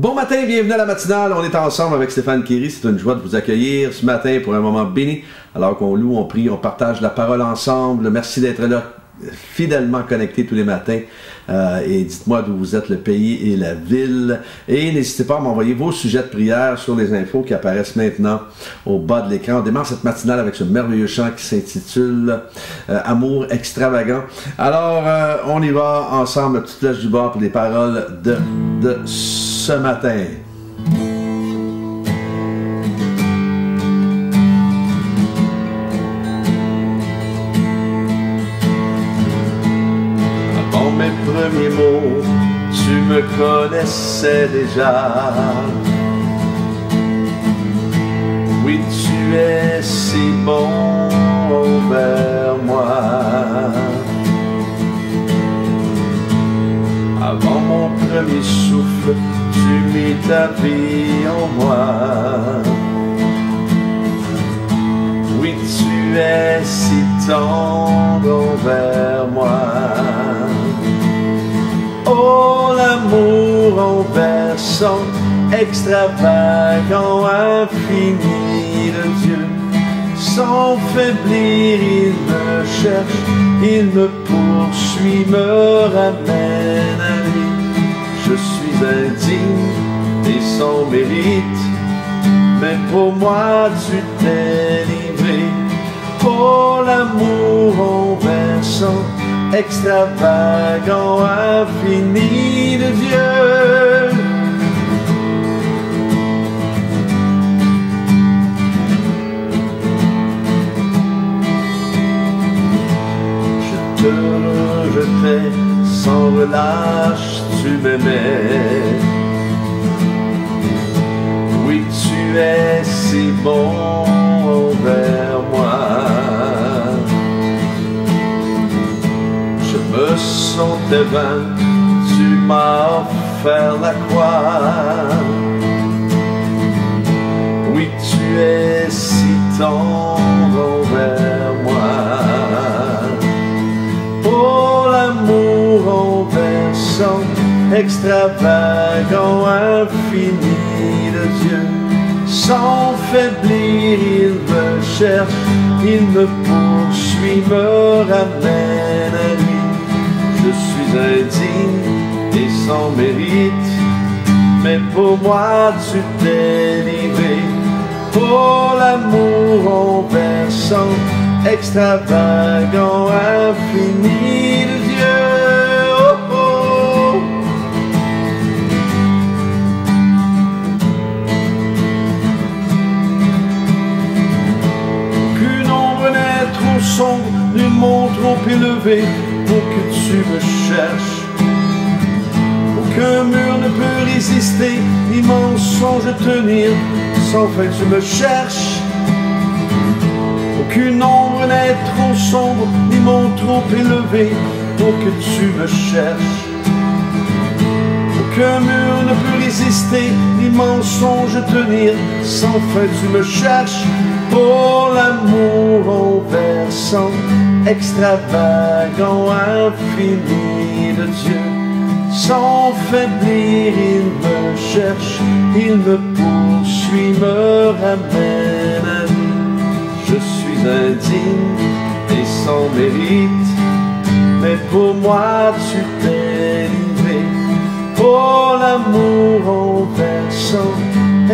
Bon matin, bienvenue à la matinale. On est ensemble avec Stéphane Kéry. C'est une joie de vous accueillir ce matin pour un moment béni. Alors qu'on loue, on prie, on partage la parole ensemble. Merci d'être là, fidèlement connectés tous les matins. Et dites-moi d'où vous êtes, le pays et la ville. Et n'hésitez pas à m'envoyer vos sujets de prière sur les infos qui apparaissent maintenant au bas de l'écran. On démarre cette matinale avec ce merveilleux chant qui s'intitule Amour extravagant. Alors, on y va ensemble, petite flèche du bord pour les paroles de ce matin. Avant mes premiers mots, tu me connaissais déjà. Oui, tu es si bon envers moi. Avant mon premier souffle, tu mis ta vie en moi. Oui, tu es si tendre envers moi. Oh, l'amour renversant, extravagant, infini de Dieu. Sans faiblir, il me cherche, il me poursuit, me ramène à lui. Je suis indigne et sans mérite, mais pour moi tu t'es livré. Oh, l'amour renversant, extravagant, infini de Dieu. Je te rejetais sans relâche, tu m'aimais. Oui, tu es si bon envers moi. Je me sentais vain, tu m'as offert la croix. Oui, tu es si tendre envers moi. Oh, l'amour renversant, extravagant, infini de Dieu. Sans faiblir, il me cherche, il me poursuit, me ramène à lui. Je suis indigne et sans mérite, mais pour moi tu t'es livré. Oh, l'amour renversant, extravagant, infini de Dieu. Oh, oh. Aucune ombre n'est trop sombre, nul monde trop élevé pour que tu me cherches. Aucun mur ne peut résister, ni mensonge tenir, sans fin tu me cherches. Aucune ombre n'est trop sombre, ni monde trop élevé pour que tu me cherches. Aucun mur ne peut résister, ni mensonge tenir, sans fin tu me cherches. Oh, l'amour renversant, extravagant, infini de Dieu. Sans faiblir, il me cherche, il me poursuit, me ramène à lui. Je suis indigne et sans mérite, mais pour moi tu t'es livré. Oh, l'amour renversant,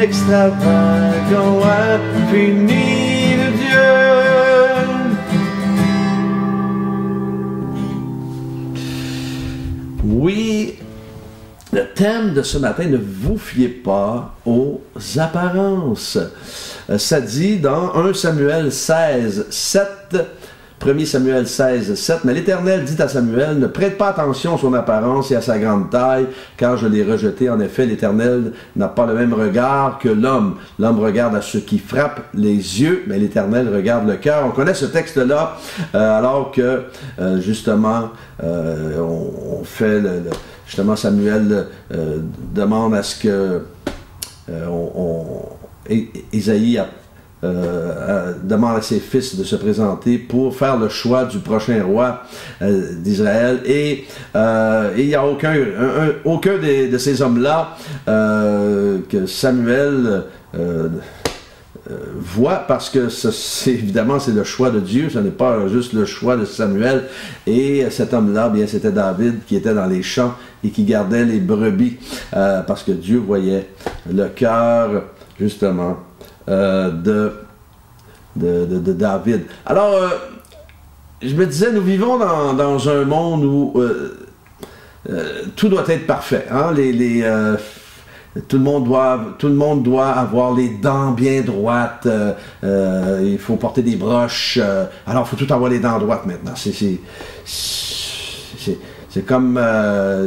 extravagant, infini de Dieu. Oui, le thème de ce matin, ne vous fiez pas aux apparences. Ça dit dans 1 Samuel 16, 7, 1 Samuel 16, 7, mais l'Éternel dit à Samuel, ne prête pas attention à son apparence et à sa grande taille, car je l'ai rejeté. En effet, l'Éternel n'a pas le même regard que l'homme. L'homme regarde à ce qui frappe les yeux, mais l'Éternel regarde le cœur. On connaît ce texte-là, alors que, justement, on fait, justement, Samuel demande à ce que Isaïe demande à ses fils de se présenter pour faire le choix du prochain roi d'Israël. Et il n'y a aucun de ces hommes-là que Samuel voit, parce que évidemment c'est le choix de Dieu, ce n'est pas juste le choix de Samuel. Et cet homme-là, bien c'était David, qui était dans les champs et qui gardait les brebis, parce que Dieu voyait le cœur justement de David. Alors je me disais, nous vivons dans un monde où tout doit être parfait, hein? Tout le monde doit avoir les dents bien droites, il faut porter des broches, alors il faut tout avoir les dents droites maintenant. C'est comme,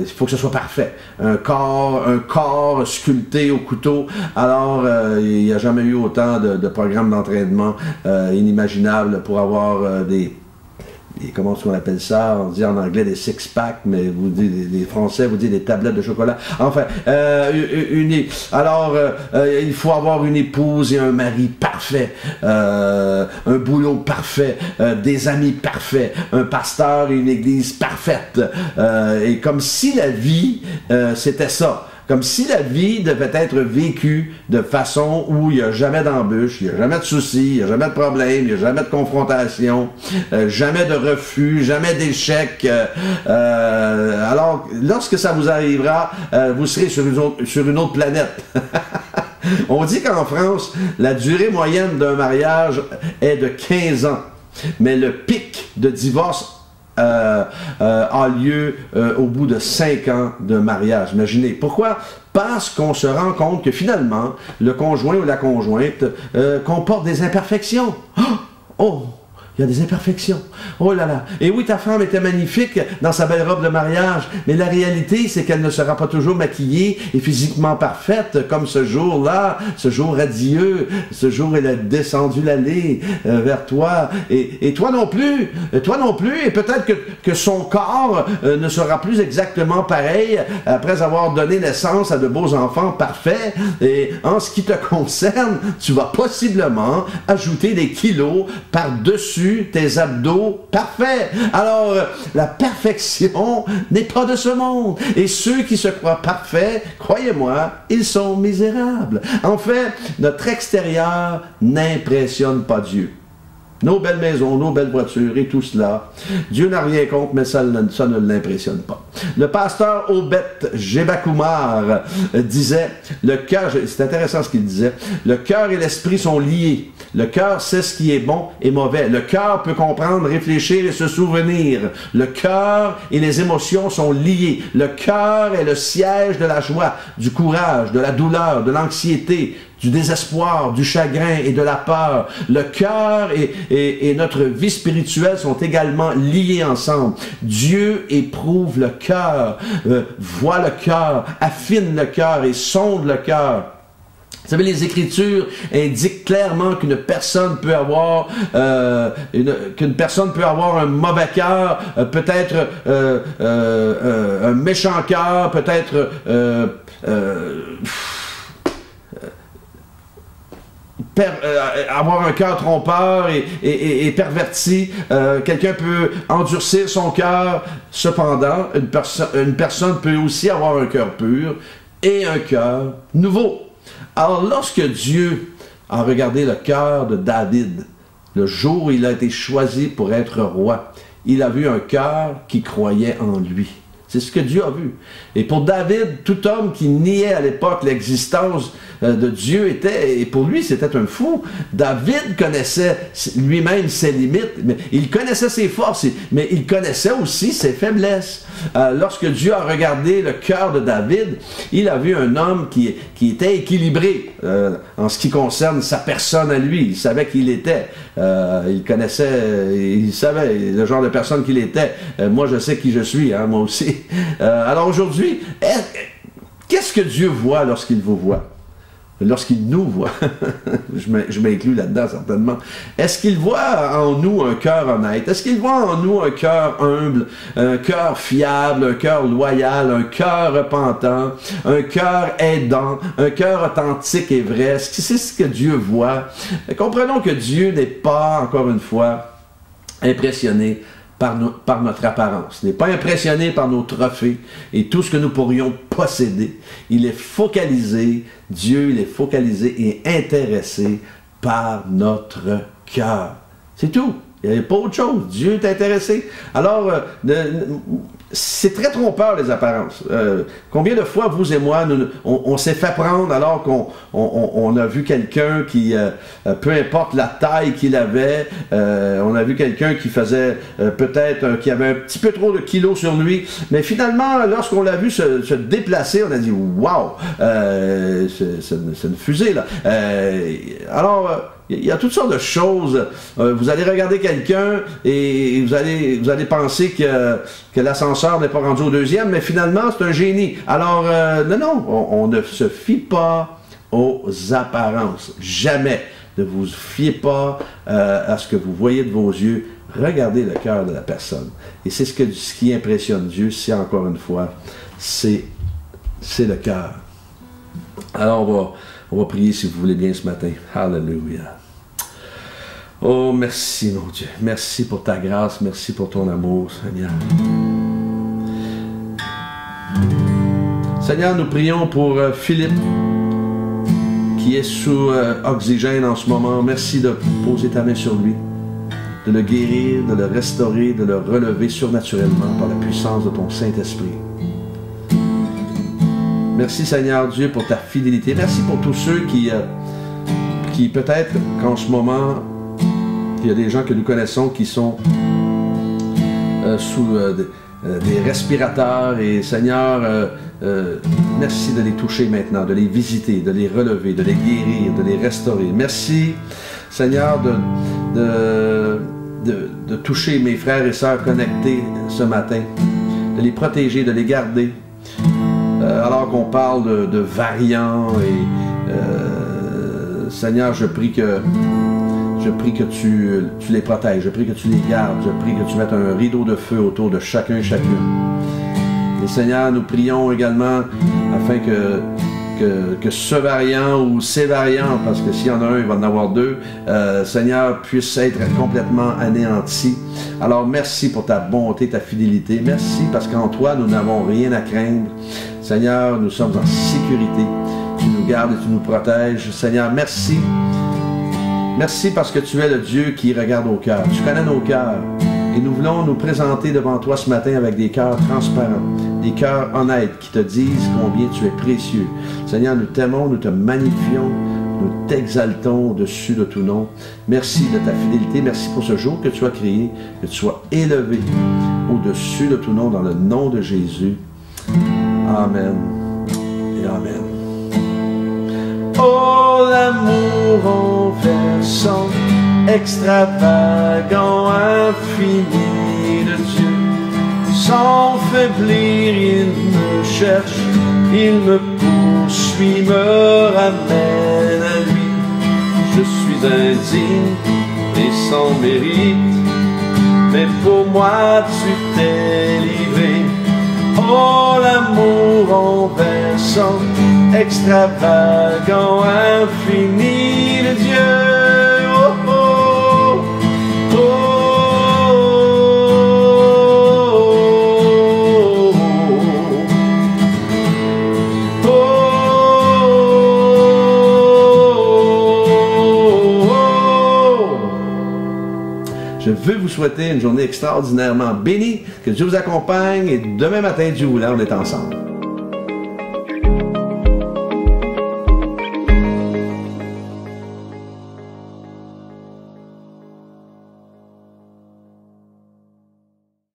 il faut que ce soit parfait. Un corps sculpté au couteau. Alors, il n'y a jamais eu autant de programmes d'entraînement inimaginables pour avoir comment on appelle ça? On dit en anglais des six-packs, mais les Français vous disent des tablettes de chocolat. Enfin, alors, il faut avoir une épouse et un mari parfait, un boulot parfait, des amis parfaits, un pasteur et une église parfaite. Et comme si la vie, c'était ça. Comme si la vie devait être vécue de façon où il n'y a jamais d'embûche, il n'y a jamais de soucis, il n'y a jamais de problème, il n'y a jamais de confrontation, jamais de refus, jamais d'échec. Alors, lorsque ça vous arrivera, vous serez sur une autre planète. On dit qu'en France, la durée moyenne d'un mariage est de 15 ans, mais le pic de divorce a lieu au bout de 5 ans de mariage. Imaginez. Pourquoi? Parce qu'on se rend compte que finalement, le conjoint ou la conjointe comporte des imperfections. Oh! Il y a des imperfections. Oh là là. Et oui, ta femme était magnifique dans sa belle robe de mariage, mais la réalité, c'est qu'elle ne sera pas toujours maquillée et physiquement parfaite comme ce jour-là, ce jour radieux, ce jour où elle a descendu l'allée vers toi. Et toi non plus. Toi non plus. Et peut-être que son corps ne sera plus exactement pareil après avoir donné naissance à de beaux enfants parfaits. Et en ce qui te concerne, tu vas possiblement ajouter des kilos par-dessus tes abdos parfaits. Alors, la perfection n'est pas de ce monde. Et ceux qui se croient parfaits, croyez-moi, ils sont misérables. En fait, notre extérieur n'impressionne pas Dieu. Nos belles maisons, nos belles voitures et tout cela, Dieu n'a rien contre, mais ça ne l'impressionne pas. Le pasteur Obed Jebakumar disait, le cœur, c'est intéressant ce qu'il disait, le cœur et l'esprit sont liés. Le cœur sait ce qui est bon et mauvais. Le cœur peut comprendre, réfléchir et se souvenir. Le cœur et les émotions sont liés. Le cœur est le siège de la joie, du courage, de la douleur, de l'anxiété, du désespoir, du chagrin et de la peur. Le cœur et notre vie spirituelle sont également liés ensemble. Dieu éprouve le cœur, voit le cœur, affine le cœur et sonde le cœur. Vous savez, les Écritures indiquent clairement qu'une personne peut avoir un mauvais cœur, peut-être un méchant cœur, peut-être avoir un cœur trompeur et perverti. Quelqu'un peut endurcir son cœur. Cependant, une personne peut aussi avoir un cœur pur et un cœur nouveau. Alors, lorsque Dieu a regardé le cœur de David, le jour où il a été choisi pour être roi, il a vu un cœur qui croyait en lui. C'est ce que Dieu a vu. Et pour David, tout homme qui niait à l'époque l'existence de Dieu et pour lui, c'était un fou. David connaissait lui-même ses limites, mais il connaissait ses forces, mais il connaissait aussi ses faiblesses. Lorsque Dieu a regardé le cœur de David, il a vu un homme qui était équilibré en ce qui concerne sa personne à lui. Il savait qui il était. Il connaissait, il savait le genre de personne qu'il était. Moi, je sais qui je suis, hein, moi aussi. Alors aujourd'hui, qu'est-ce que Dieu voit lorsqu'il vous voit? lorsqu'il nous voit, je m'inclus là-dedans certainement, est-ce qu'il voit en nous un cœur honnête? Est-ce qu'il voit en nous un cœur humble, un cœur fiable, un cœur loyal, un cœur repentant, un cœur aidant, un cœur authentique et vrai? C'est ce que Dieu voit. Et comprenons que Dieu n'est pas, encore une fois, impressionné par notre apparence. Il n'est pas impressionné par nos trophées et tout ce que nous pourrions posséder. Il est focalisé, Dieu, il est focalisé et intéressé par notre cœur. C'est tout. Il n'y a pas autre chose. Dieu est intéressé. Alors, c'est très trompeur, les apparences. Combien de fois, vous et moi, on s'est fait prendre alors qu'on a vu quelqu'un qui, peu importe la taille qu'il avait, on a vu quelqu'un qui faisait peut-être, qui avait un petit peu trop de kilos sur lui, mais finalement, lorsqu'on l'a vu se déplacer, on a dit « Wow! C'est une fusée, là! » Alors, il y a toutes sortes de choses. Vous allez regarder quelqu'un et vous allez penser que l'ascenseur n'est pas rendu au deuxième, mais finalement, c'est un génie. Alors, non, on ne se fie pas aux apparences. Jamais. Ne vous fiez pas à ce que vous voyez de vos yeux. Regardez le cœur de la personne. Et c'est ce qui impressionne Dieu, c'est encore une fois, c'est le cœur. Alors, on va prier si vous voulez bien ce matin. Alléluia. Oh, merci, mon Dieu. Merci pour ta grâce. Merci pour ton amour, Seigneur. Seigneur, nous prions pour Philippe, qui est sous oxygène en ce moment. Merci de poser ta main sur lui, de le guérir, de le restaurer, de le relever surnaturellement par la puissance de ton Saint-Esprit. Merci Seigneur Dieu pour ta fidélité. Merci pour tous ceux qui peut-être qu'en ce moment, il y a des gens que nous connaissons qui sont sous des respirateurs et Seigneur, merci de les toucher maintenant, de les visiter, de les relever, de les guérir, de les restaurer. Merci Seigneur de toucher mes frères et sœurs connectés ce matin, de les protéger, de les garder. Alors qu'on parle de variants et Seigneur, je prie que tu les protèges, je prie que tu les gardes, je prie que tu mettes un rideau de feu autour de chacun et chacune. Et Seigneur, nous prions également afin que ce variant ou ces variants, parce que s'il y en a un, il va en avoir deux, Seigneur, puisse être complètement anéanti. Alors merci pour ta bonté, ta fidélité. Merci parce qu'en toi, nous n'avons rien à craindre. Seigneur, nous sommes en sécurité. Tu nous gardes et tu nous protèges. Seigneur, merci. Merci parce que tu es le Dieu qui regarde au cœur. Tu connais nos cœurs. Et nous voulons nous présenter devant toi ce matin avec des cœurs transparents, des cœurs honnêtes qui te disent combien tu es précieux. Seigneur, nous t'aimons, nous te magnifions, nous t'exaltons au-dessus de tout nom. Merci de ta fidélité, merci pour ce jour que tu as créé, que tu sois élevé au-dessus de tout nom dans le nom de Jésus. Amen et Amen. Oh, l'amour en versant extravagant, infini de Dieu. Sans faiblir, il me cherche, il me poursuit, me ramène à lui. Je suis indigne et sans mérite, mais pour moi tu t'es livré. Oh, l'amour en versant extravagant, infini de Dieu. Oh, oh, oh, oh, oh, oh. Je veux vous souhaiter une journée extraordinairement bénie, que Dieu vous accompagne et demain matin, Dieu voulant, on est ensemble.